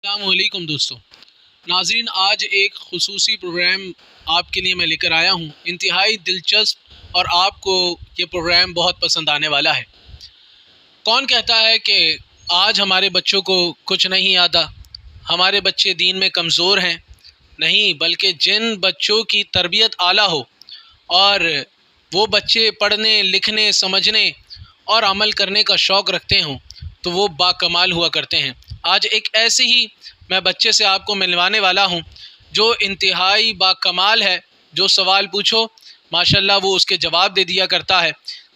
السلام علیکم دوستو ناظرین، آج ایک خصوصی پروگرام آپ کے لیے میں لے کر آیا ہوں، انتہائی دلچسپ، اور آپ کو یہ پروگرام بہت پسند آنے والا ہے۔ کون کہتا ہے کہ آج ہمارے بچوں کو کچھ نہیں آتا، ہمارے بچے دین میں کمزور ہیں؟ نہیں، بلکہ جن بچوں کی تربیت اعلیٰ ہو اور وہ بچے پڑھنے، لکھنے، سمجھنے اور عمل کرنے کا شوق رکھتے ہوں تو وہ باکمال ہوا کرتے ہیں۔ آج ایک ایسے ہی میں بچے سے آپ کو ملوانے والا ہوں جو انتہائی باکمال ہے، جو سوال پوچھو ماشاءاللہ وہ اس کے جواب دے دیا کرتا ہے۔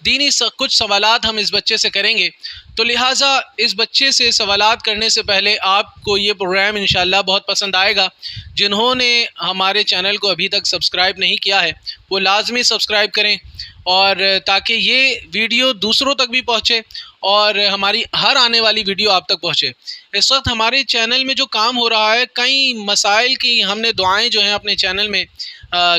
دینی کچھ سوالات ہم اس بچے سے کریں گے، تو لہٰذا اس بچے سے سوالات کرنے سے پہلے آپ کو یہ پروگرام انشاءاللہ بہت پسند آئے گا۔ جنہوں نے ہمارے چینل کو ابھی تک سبسکرائب نہیں کیا ہے وہ لازمی سبسکرائب کریں، اور تاکہ یہ ویڈیو دوسروں تک بھی پہنچے اور ہماری ہر آنے والی ویڈیو آپ تک پہنچے۔ اس وقت ہمارے چینل میں جو کام ہو رہا ہے، کئی مسائل کی ہم نے دعائیں جو ہیں اپنے چینل میں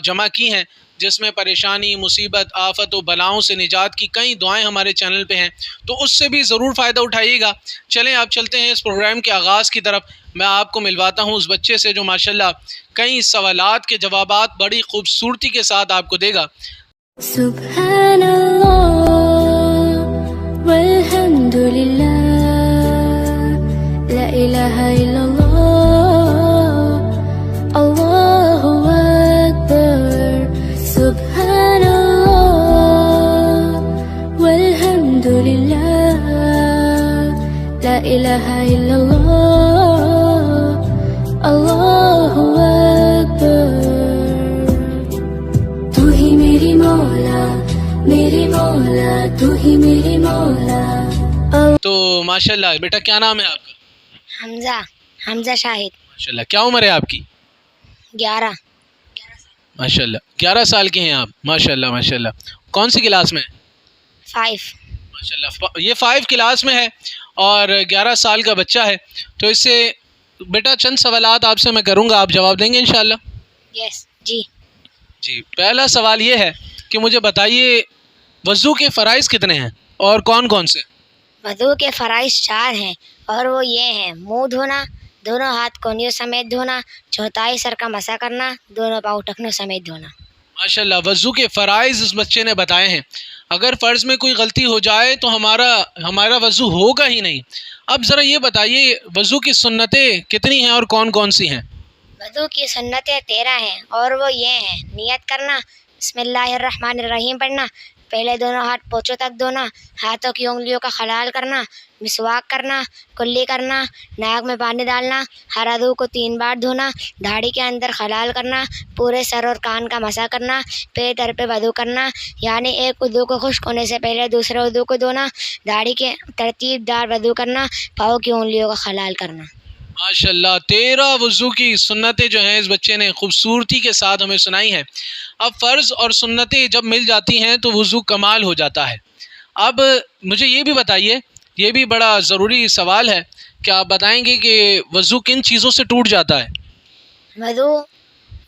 جمع کی ہیں، جس میں پریشانی، مصیبت، آفت و بلاؤں سے نجات کی کئی دعائیں ہمارے چینل پہ ہیں، تو اس سے بھی ضرور فائدہ اٹھائیے گا۔ چلیں آپ چلتے ہیں اس پروگرام کے آغاز کی طرف۔ میں آپ کو ملواتا ہوں اس بچے سے جو ماشاءاللہ کئی سوالات کے جوابات بڑی خوبصورتی کے ساتھ آپ کو دے گا۔ سبحان اللہ والحمد للہ لا الہ الا اللہ اللہ اکبر سبحان اللہ والحمد للہ لا الہ الا اللہ اللہ اکبر تو ہی میری مولا میری مولا تو ہی میری مولا۔ تو ماشاءاللہ بیٹا کیا نام ہے آپ کا؟ حمزہ شاہد۔ ماشاءاللہ کیا عمر ہے آپ کی؟ 11۔ ماشاءاللہ 11 سال کے ہیں آپ، ماشاءاللہ ماشاءاللہ۔ کون سی کلاس میں؟ 5۔ ماشاءاللہ یہ 5 کلاس میں ہے اور 11 سال کا بچہ ہے، تو اس سے بیٹا چند سوالات آپ سے میں کروں گا، آپ جواب دیں گے انشاءاللہ؟ یس جی۔ جی، پہلا سوال یہ ہے کہ مجھے بتائیے وضو کے فرائض کتنے ہیں اور کون کون سے؟ وضو کے فرائض 4 ہیں، اور وہ یہ ہیں: منہ دھونا، دونوں ہاتھ کونیوں سمیت دھونا، چوتھائی سر کا مسح کرنا، دونوں پاؤں ٹخنوں سمیت دھونا۔ ماشاءاللہ وضو کے فرائض اس بچے نے بتائے ہیں۔ اگر فرض میں کوئی غلطی ہو جائے تو ہمارا وضو ہوگا ہی نہیں۔ اب ذرا یہ بتائیے وضو کی سنتیں کتنی ہیں اور کون کون سی ہیں؟ وضو کی سنتیں 13 ہیں، اور وہ یہ ہیں: نیت کرنا، بسم اللہ الرحمن الرحیم پڑھنا، پہلے دونوں ہاتھ پوچھوں تک دھونا، ہاتھوں کی انگلیوں کا خلال کرنا، مسواک کرنا، کلی کرنا، ناک میں پانی ڈالنا، ہر عضو کو 3 بار دھونا، داڑھی کے اندر خلال کرنا، پورے سر اور کان کا مسح کرنا، پیر در پہ وضو کرنا، یعنی ایک عضو کو خشک ہونے سے پہلے دوسرے عضو کو دھونا، داڑھی کے ترتیب دار وضو کرنا، پاؤں کی انگلیوں کا خلال کرنا۔ ماشاءاللہ 13 وضو کی سنتیں جو ہیں اس بچے نے خوبصورتی کے ساتھ ہمیں سنائی ہیں۔ اب فرض اور سنتیں جب مل جاتی ہیں تو وضو کمال ہو جاتا ہے۔ اب مجھے یہ بھی بتائیے، یہ بھی بڑا ضروری سوال ہے، کہ آپ بتائیں گے کہ وضو کن چیزوں سے ٹوٹ جاتا ہے؟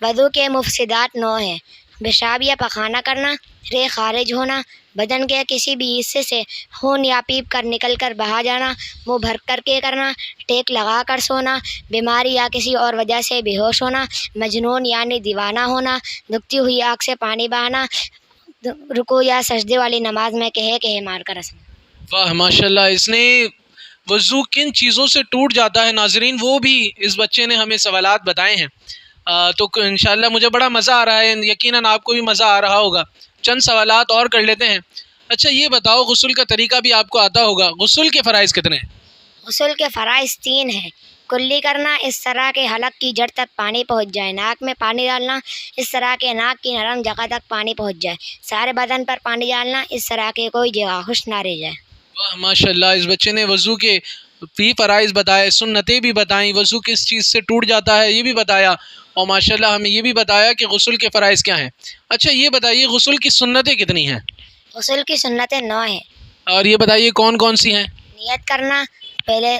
وضو کے مفسدات 9 ہیں: پیشاب یا پخانہ کرنا، ریح خارج ہونا، بدن کے کسی بھی حصے سے خون یا پیپ کر نکل کر بہا جانا، منہ بھر کر کے کرنا، ٹیک لگا کر سونا، بیماری یا کسی اور وجہ سے بے ہوش ہونا، مجنون یعنی دیوانہ ہونا، دکھتی ہوئی آنکھ سے پانی بہانا، رکوع یا سجدے والی نماز میں کہے مار کر ہنسنا۔ واہ ماشاءاللہ، اس نے وضو کن چیزوں سے ٹوٹ جاتا ہے ناظرین وہ بھی اس بچے نے ہمیں سوالات بتائے ہیں۔ تو انشاءاللہ مجھے بڑا مزہ آ رہا ہے، یقیناً آپ کو بھی مزہ آ رہا ہوگا۔ چند سوالات اور کر لیتے ہیں۔ اچھا یہ بتاؤ، غسل کا طریقہ بھی آپ کو آتا ہوگا، غسل کے فرائض کتنے ہیں؟ غسل کے فرائض 3 ہیں: کلی کرنا، اس طرح کے حلق کی جڑ تک پانی پہنچ جائے، ناک میں پانی ڈالنا، اس طرح کے ناک کی نرم جگہ تک پانی پہنچ جائے، سارے بدن پر پانی ڈالنا، اس طرح کے کوئی جگہ خشک نہ رہ جائے۔ واہ ماشاءاللہ، اس بچے نے وضو کے بھی فرائض بتائے، سنتیں بھی بتائیں، وضو کس چیز سے ٹوٹ جاتا ہے یہ بھی بتایا، اور ماشاءاللہ ہمیں یہ بھی بتایا کہ غسل کے فرائض کیا ہیں۔ اچھا یہ بتائیے غسل کی سنتیں کتنی ہیں؟ غسل کی سنتیں 9 ہیں، اور یہ بتائیے کون کون سی ہیں؟ نیت کرنا، پہلے